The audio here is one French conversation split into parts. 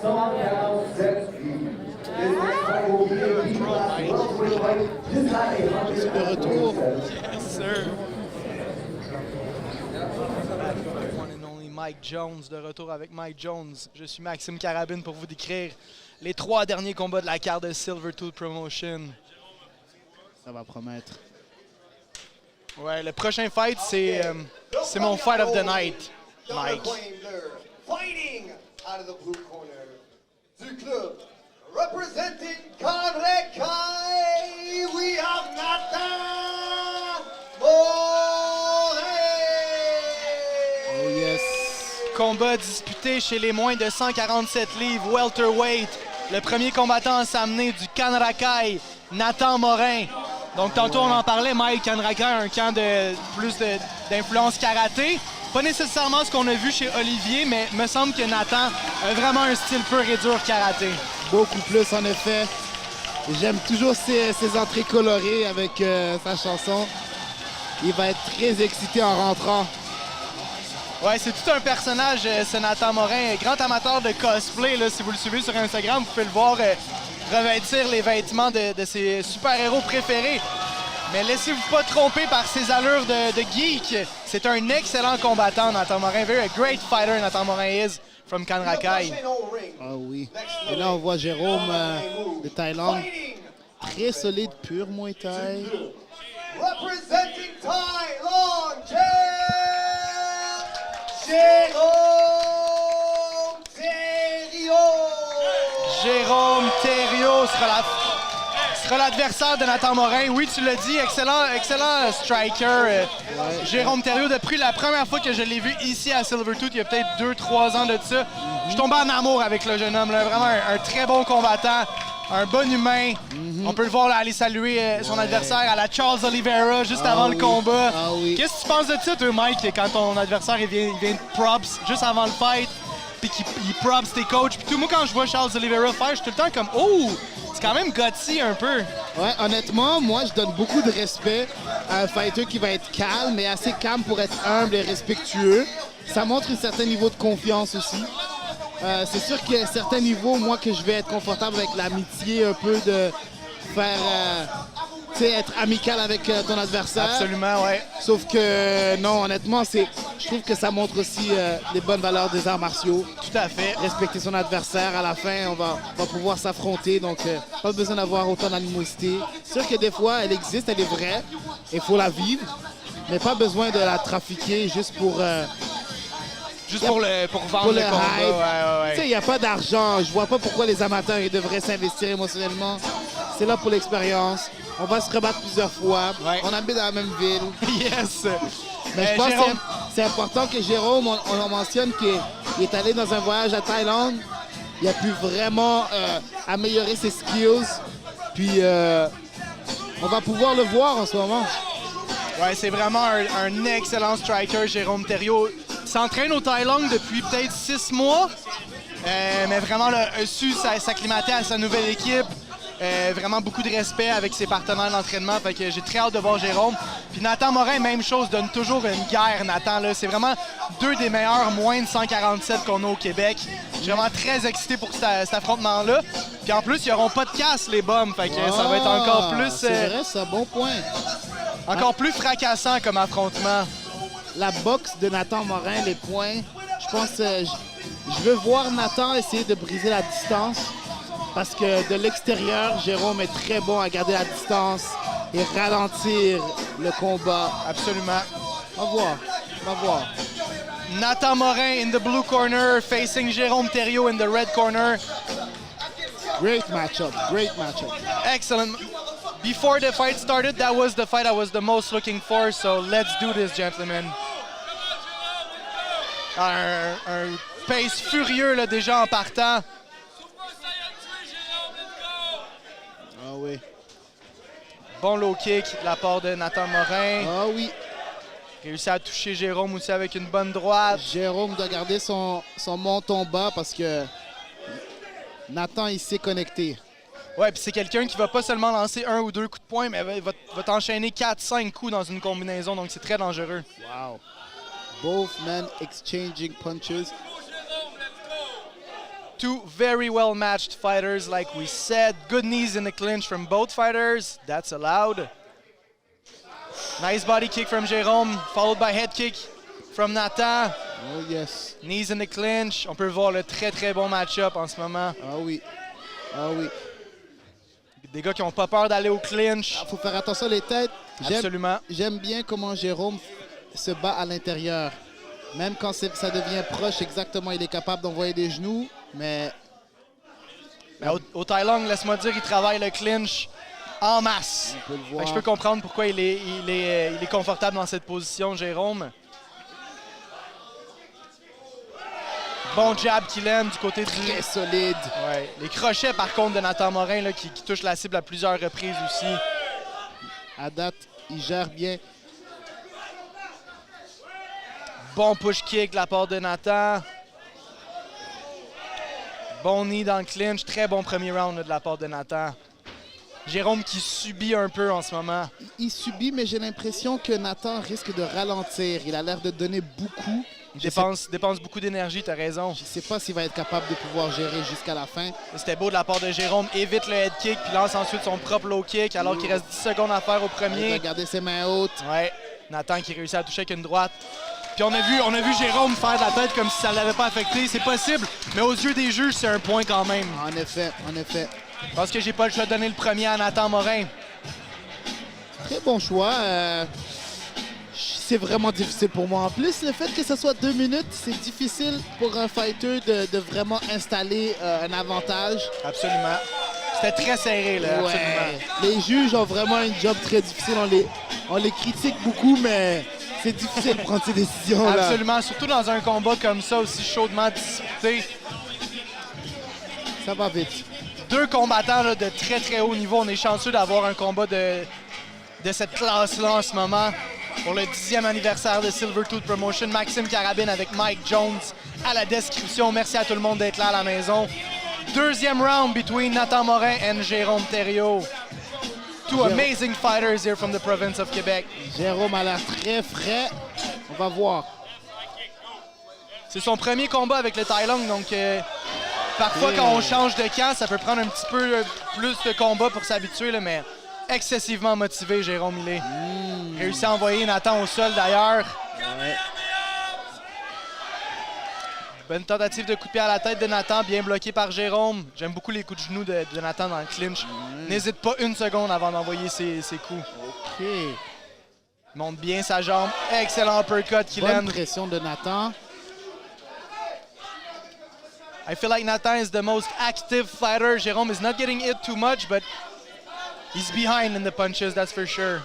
De retour. Yes, sir. One and only Mike Jones, de retour avec Mike Jones. Je suis Maxime Carabine pour vous décrire les 3 derniers combats de la carte de Silvertooth Promotion. Ça va promettre. Ouais, le prochain fight, c'est mon fight of the night, Mike. Fighting out of the blue corner du club representing Kanrekai, we have Nathan Morin. Oh yes. Combat disputé chez les moins de 147 livres, welterweight. Le premier combattant à s'amener du Kanrakai, Nathan Morin. Donc tantôt on en parlait, Mike, Kanrakai a un camp de plus d'influence karaté. Pas nécessairement ce qu'on a vu chez Olivier, mais me semble que Nathan a vraiment un style pur et dur karaté. Beaucoup plus en effet. J'aime toujours ses entrées colorées avec sa chanson. Il va être très excité en rentrant. Ouais, c'est tout un personnage, ce Nathan Morin. Grand amateur de cosplay, là, si vous le suivez sur Instagram, vous pouvez le voir revêtir les vêtements de ses super-héros préférés. Mais laissez-vous pas tromper par ses allures de geek. C'est un excellent combattant, Nathan Morin. Very a great fighter, Nathan Morin is from Kanrakai. Ah oui. Et là, on voit Jérôme de Thaïlande. Très solide, pur Muay Thai. Representing Thailand, Jérôme Thériault. Jérôme Thériault sera l'adversaire de Nathan Morin. Oui, tu l'as dit, excellent striker. Jérôme Thériault, depuis la première fois que je l'ai vu ici à Silvertooth, il y a peut-être 2-3 ans de ça, je suis tombé en amour avec le jeune homme. Là. Vraiment un très bon combattant, un bon humain. On peut le voir là, aller saluer son adversaire à la Charles Oliveira juste avant le combat. Ah oui. Qu'est-ce que tu penses de ça, toi, Mike, quand ton adversaire il vient de props juste avant le fight, puis qu'il props tes coachs. Puis tout, moi, quand je vois Charles Oliveira faire, je suis tout le temps comme « Oh! » C'est quand même gutsy un peu. Ouais, honnêtement, moi, je donne beaucoup de respect à un fighter qui va être calme, mais assez calme pour être humble et respectueux. Ça montre un certain niveau de confiance aussi. C'est sûr qu'il y a un certain niveau, moi, que je vais être confortable avec l'amitié, un peu de faire, tu sais, être amical avec ton adversaire. Absolument, ouais. Sauf que, non, honnêtement, je trouve que ça montre aussi les bonnes valeurs des arts martiaux. Tout à fait. Respecter son adversaire. À la fin, on va pouvoir s'affronter. Donc, pas besoin d'avoir autant d'animosité. C'est sûr que des fois, elle existe, elle est vraie. Il faut la vivre. Mais pas besoin de la trafiquer juste pour... Juste pour vendre le combat. hype. Ouais. Tu sais, il n'y a pas d'argent. Je vois pas pourquoi les amateurs ils devraient s'investir émotionnellement. C'est là pour l'expérience. On va se rebattre plusieurs fois. Ouais. On habite dans la même ville. Yes! Mais je pense Jérôme... que c'est important que Jérôme, on mentionne qu'il est allé dans un voyage à Thaïlande. Il a pu vraiment améliorer ses skills. Puis on va pouvoir le voir en ce moment. Ouais, c'est vraiment un excellent striker, Jérôme Thériault. Il s'entraîne au Thaïlande depuis peut-être 6 mois. Mais vraiment, là, a su s'acclimater à sa nouvelle équipe. Vraiment beaucoup de respect avec ses partenaires d'entraînement. Fait que j'ai très hâte de voir Jérôme. Puis Nathan Morin, même chose, donne toujours une guerre, Nathan. Là. C'est vraiment 2 des meilleurs moins de 147 qu'on a au Québec. Je suis vraiment très excité pour cet affrontement-là. Puis en plus, ils n'auront pas de casse, les bums. Fait que ça va être encore plus... C'est vrai, c'est un bon point. Encore plus fracassant comme affrontement. La boxe de Nathan Morin, les points, je pense je veux voir Nathan essayer de briser la distance parce que de l'extérieur, Jérôme est très bon à garder la distance et ralentir le combat. Absolument. On va voir. Nathan Morin in the blue corner facing Jérôme Thériault in the red corner. Great matchup. Excellent. Before the fight started, that was the fight I was the most looking for, so let's do this, gentlemen. Un pace furieux là, déjà en partant. Ah oui. Bon low kick de la part de Nathan Morin. Ah oui. Réussit à toucher Jérôme aussi avec une bonne droite. Jérôme doit garder son menton bas parce que Nathan, il s'est connecté. Ouais, puis c'est quelqu'un qui va pas seulement lancer 1 ou 2 coups de poing, mais va t'enchaîner 4-5 coups dans une combinaison, donc c'est très dangereux. Wow. Both men exchanging punches. Two very well-matched fighters, like we said. Good knees in the clinch from both fighters. That's allowed. Nice body kick from Jérôme, followed by head kick from Nathan. Oh yes. Knees in the clinch. On peut voir le très très bon match-up en ce moment. Ah oui. Ah oui. Des gars qui n'ont pas peur d'aller au clinch. Il faut faire attention les têtes. Absolument. J'aime bien comment Jérôme se bat à l'intérieur. Même quand ça devient proche, exactement, il est capable d'envoyer des genoux, mais... Au Tai Lung, laisse-moi dire, il travaille le clinch en masse. On peut le Fait voir. que je peux comprendre pourquoi il est confortable dans cette position, Jérôme. Bon jab qu'il aime du côté du... Très solide. Ouais. Les crochets, par contre, de Nathan Morin là, qui touche la cible à plusieurs reprises aussi. À date, il gère bien. Bon push kick de la part de Nathan. Bon knee dans le clinch. Très bon premier round là, de la part de Nathan. Jérôme qui subit un peu en ce moment. Il subit, mais j'ai l'impression que Nathan risque de ralentir. Il a l'air de donner beaucoup. Il dépense beaucoup d'énergie, t'as raison. Je ne sais pas s'il va être capable de pouvoir gérer jusqu'à la fin. C'était beau de la part de Jérôme. Évite le head kick, puis lance ensuite son propre low kick, alors qu'il reste 10 secondes à faire au Il premier. va garder ses mains hautes. Ouais, Nathan qui réussit à toucher avec une droite. Puis on a vu Jérôme faire de la tête comme si ça ne l'avait pas affecté. C'est possible, mais aux yeux des juges, c'est un point quand même. En effet, en effet. Parce que j'ai pas le choix de donner le premier à Nathan Morin. Très bon choix. C'est vraiment difficile pour moi. En plus, le fait que ce soit 2 minutes, c'est difficile pour un fighter de vraiment installer un avantage. Absolument. C'était très serré, là. Ouais. Absolument. Les juges ont vraiment un job très difficile. On les critique beaucoup, mais c'est difficile de prendre ces décisions-là. Absolument. Surtout dans un combat comme ça, aussi chaudement disputé. Ça va vite. 2 combattants là, de très très haut niveau. On est chanceux d'avoir un combat de cette classe-là en ce moment. Pour le 10e anniversaire de Silvertooth Promotion, Maxime Carabine avec Mike Jones à la description. Merci à tout le monde d'être là à la maison. 2e round between Nathan Morin and Jérôme Thériault. Two amazing fighters here from the province of Quebec. Jérôme a l'air très frais. On va voir. C'est son premier combat avec le Tai Lung, donc parfois quand on change de camp, ça peut prendre un petit peu plus de combat pour s'habituer, mais excessivement motivé, Jérôme, il est. Réussi à envoyer Nathan au sol d'ailleurs. Ouais. Bonne tentative de coup de pied à la tête de Nathan, bien bloqué par Jérôme. J'aime beaucoup les coups de genoux de Nathan dans le clinch. N'hésite pas une seconde avant d'envoyer ses coups. OK. Il monte bien sa jambe. Excellent uppercut qu'il Bonne aime. pression de Nathan. I feel like Nathan is the most active fighter. Jérôme is not getting hit too much, but he's behind in the punches, that's for sure.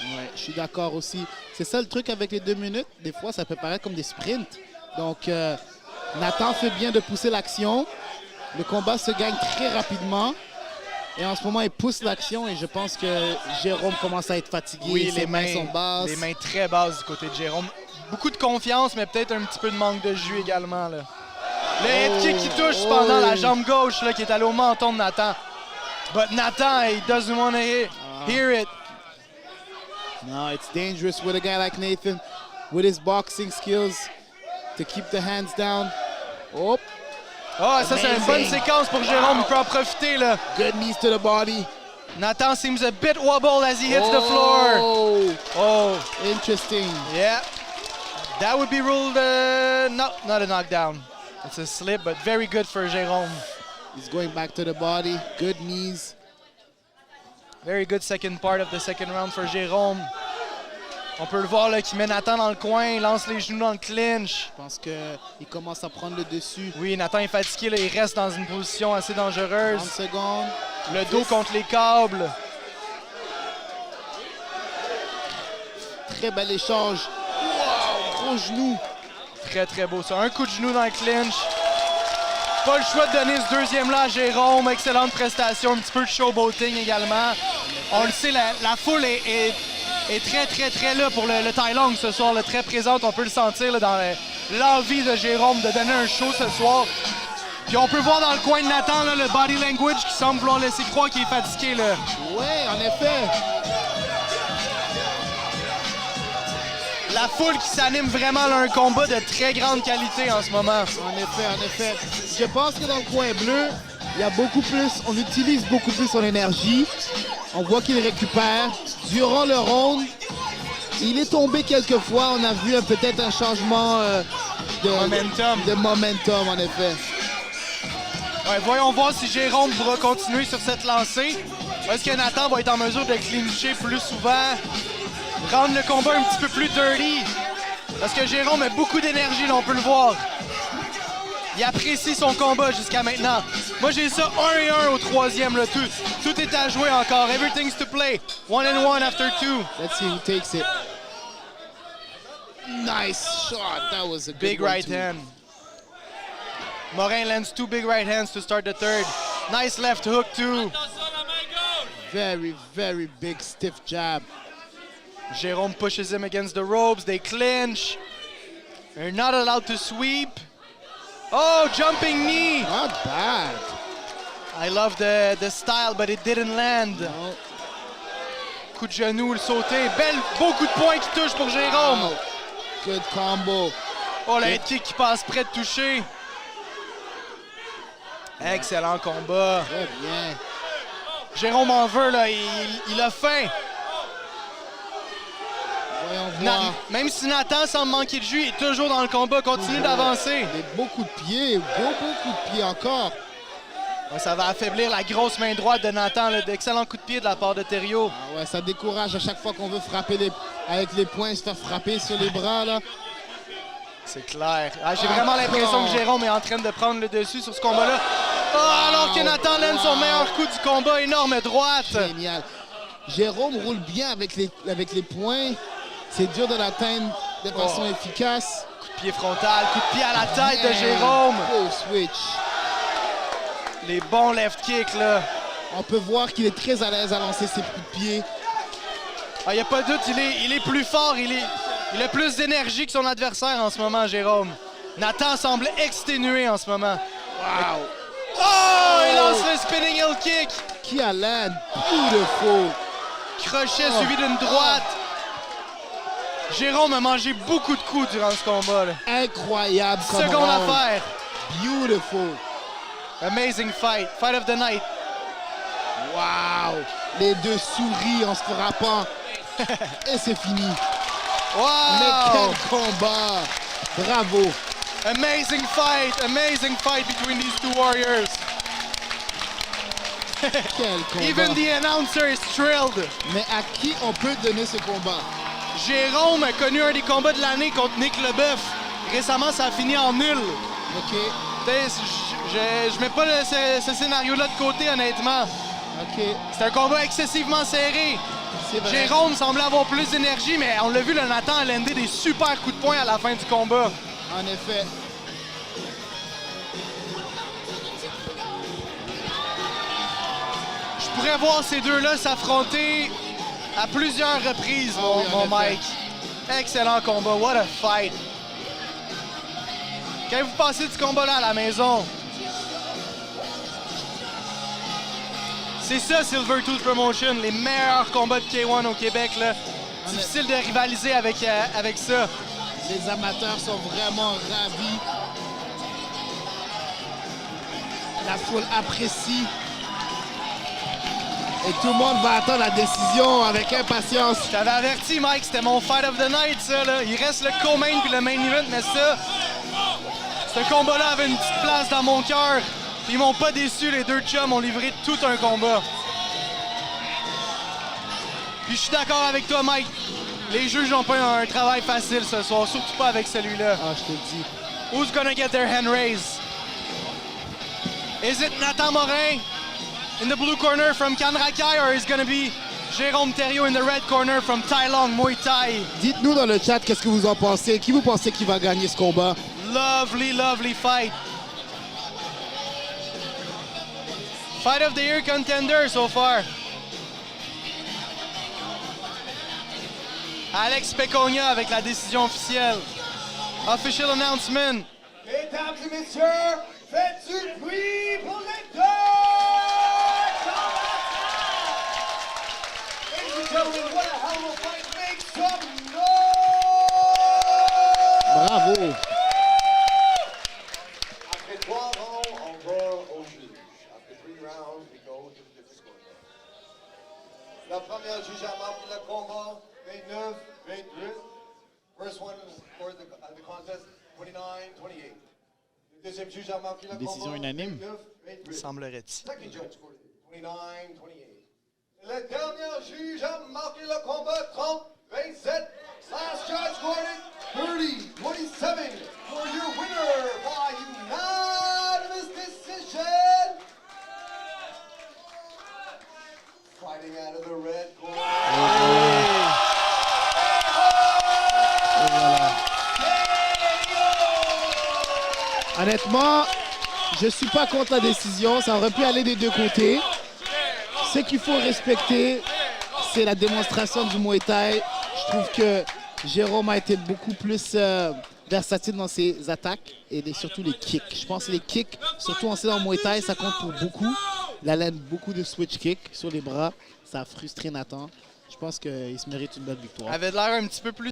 Ouais, je suis d'accord aussi. C'est ça le truc avec les 2 minutes. Des fois, ça peut paraître comme des sprints. Donc, Nathan fait bien de pousser l'action. Le combat se gagne très rapidement. Et en ce moment, il pousse l'action et je pense que Jérôme commence à être fatigué. Oui, ses mains sont basses. Les mains très basses du côté de Jérôme. Beaucoup de confiance, mais peut-être un petit peu de manque de jus également. Là. Le head kick qui touche cependant la jambe gauche là, qui est allé au menton de Nathan. But Nathan, he doesn't want to hear it. No, it's dangerous with a guy like Nathan with his boxing skills to keep the hands down. Oh, Oh, ça c'est une bonne Amazing. séquence pour Jérôme, il peut en profiter là. good knees to the body. Nathan seems a bit wobbled as he hits the floor. Oh, Oh, interesting. yeah. That would be ruled, no, not a knockdown. It's a slip, but very good for Jérôme. He's going back to the body. Good knees. Very good second part of the second round for Jérôme. On peut le voir là, qui met Nathan dans le coin, il lance les genoux dans le clinch. Je pense qu'il commence à prendre le dessus. Oui, Nathan est fatigué, là, il reste dans une position assez 30 dangereuse. secondes. Le dos contre les câbles. Très bel échange. Wow, gros genou. Très, très beau ça. Un coup de genou dans le clinch. Pas le choix de donner ce deuxième-là à Jérôme. Excellente prestation. Un petit peu de showboating également. On le sait, la foule est très, très, très là pour le Tai Lung ce soir. Là, très présente. On peut le sentir là, dans l'envie de Jérôme de donner un show ce soir. Puis on peut voir dans le coin de Nathan là, le body language qui semble vouloir laisser croire qu'il est fatigué. Là. Ouais, en effet. la foule qui s'anime vraiment là, un combat de très grande qualité en ce moment. En effet. Je pense que dans le coin bleu, il y a beaucoup plus, on utilise beaucoup plus son énergie. On voit qu'il récupère. Durant le round, il est tombé quelques fois. On a vu peut-être un changement de momentum, en effet. Ouais, voyons voir si Jérôme pourra continuer sur cette lancée. Est-ce que Nathan va être en mesure de clincher plus souvent? Rendre le combat un petit peu plus dirty. Parce que Jérôme a beaucoup d'énergie, là, on peut le voir. Il apprécie son combat jusqu'à maintenant. Moi, j'ai ça 1-1 au troisième. Là. Tout est à jouer encore. Everything's to play. 1-1 after 2. Let's see who takes it. Nice shot. That was a good Big one right too. hand. Morin lands 2 big right hands to start the third. Nice left hook, too. Very, very big stiff jab. Jérôme pushes him against the ropes. They clinch. They're not allowed to sweep. Oh, jumping knee. Not bad. I love the style, but it didn't land. No. Coup de genou, le sauté. Beau coup de poing qui touche pour Jérôme. Wow. Good combo. Oh, le head kick qui passe près de toucher. Excellent combat. Très bien. Jérôme en veut, là. Il a faim. Voyons voir. Même si Nathan semble manquer de jus, il est toujours dans le combat. Continue d'avancer. Beau coup de pied. Beau coup de pied encore. Ouais, ça va affaiblir la grosse main droite de Nathan. D'excellents coups de pied de la part de Thériault. Ah ouais, ça décourage à chaque fois qu'on veut frapper avec les poings, se faire frapper sur les bras, là. C'est clair. Ah, j'ai vraiment l'impression que Jérôme est en train de prendre le dessus sur ce combat-là. Oh, alors que Nathan lène son meilleur coup du combat. Énorme droite. Génial. Jérôme roule bien avec les poings. C'est dur de l'atteindre de façon efficace. Coup de pied frontal, coup de pied à la tête de Jérôme. Beau switch. Les bons left kicks, là. On peut voir qu'il est très à l'aise à lancer ses coups de pied. Il n'y a pas de doute, il est plus fort, il a plus d'énergie que son adversaire en ce moment, Jérôme. Nathan semble exténué en ce moment. Wow. Oh! Il lance le spinning heel kick. Qui a land. Beautiful. Crochet suivi d'une droite. Jérôme a mangé beaucoup de coups durant ce combat. Là. Incroyable comme Seconde round. affaire. Beautiful. Amazing fight. Fight of the night. Wow. Les deux souris en se frappant. Et c'est fini. Wow! Mais quel combat. Bravo. Amazing fight between these two warriors. Quel combat. Even the announcer is thrilled. Mais à qui on peut donner ce combat? Jérôme a connu un des combats de l'année contre Nick Leboeuf. Récemment, ça a fini en nul. OK. Je mets pas ce scénario-là de côté, honnêtement. OK. C'est un combat excessivement serré. C'est vrai. Jérôme semblait avoir plus d'énergie, mais on l'a vu, le Nathan a landé des super coups de poing à la fin du combat. En effet. Je pourrais voir ces deux-là s'affronter à plusieurs reprises, oui, en mon effet. Mike. Excellent combat. What a fight. Qu'avez-vous pensé du combat-là à la maison? C'est ça, Silvertooth Promotion. Les meilleurs combats de K1 au Québec. Là. Difficile de rivaliser avec ça. Les amateurs sont vraiment ravis. La foule apprécie. Et tout le monde va attendre la décision avec impatience. Je t'avais averti, Mike, c'était mon fight of the night, ça. Là. Il reste le co-main puis le main event, mais ça, ce combat-là avait une petite place dans mon cœur. Ils m'ont pas déçu, les deux chums ont livré tout un combat. Puis je suis d'accord avec toi, Mike. Les juges n'ont pas un travail facile ce soir, surtout pas avec celui-là. Ah, je te le dis. Who's gonna get their hand raised? Is it Nathan Morin in the blue corner from Kanrakai, or is it gonna be Jérôme Thériault in the red corner from Tai Long Muay Thai? Dites-nous dans le chat qu'est-ce que vous en pensez. Qui vous pensez qui va gagner ce combat? Lovely, lovely fight. Fight of the year contender so far. Alex Pecogna avec la décision officielle. Official announcement. Mesdames et messieurs, faites du bruit pour les deux combattants! Ladies and gentlemen, what a hell of a fight! Make some noise! Bravo. Après 3 rounds, on va au juge. Après 3 rounds, we go to the scoreboard. La première juge a marqué le combat 29-28. First one for the contest 29-28. Le deuxième juge a marqué le combat Décision unanime. 29-28. Semblerait-il. Second judge scored it 29-28. Le dernier juge a marqué le combat 30-27. Last judge scored it 30-27 for your winner by unanimous decision. Fighting out of the red corner. Et voilà. Honnêtement, je ne suis pas contre la décision. Ça aurait pu aller des deux côtés. Ce qu'il faut respecter, c'est la démonstration du Muay Thai. Je trouve que Jérôme a été beaucoup plus versatile dans ses attaques et surtout les kicks. Je pense que les kicks, surtout en dans Muay Thai, ça compte pour beaucoup. Il a beaucoup de switch kicks sur les bras. Ça a frustré Nathan. Je pense qu'il se mérite une belle victoire. Avait l'air un petit peu plus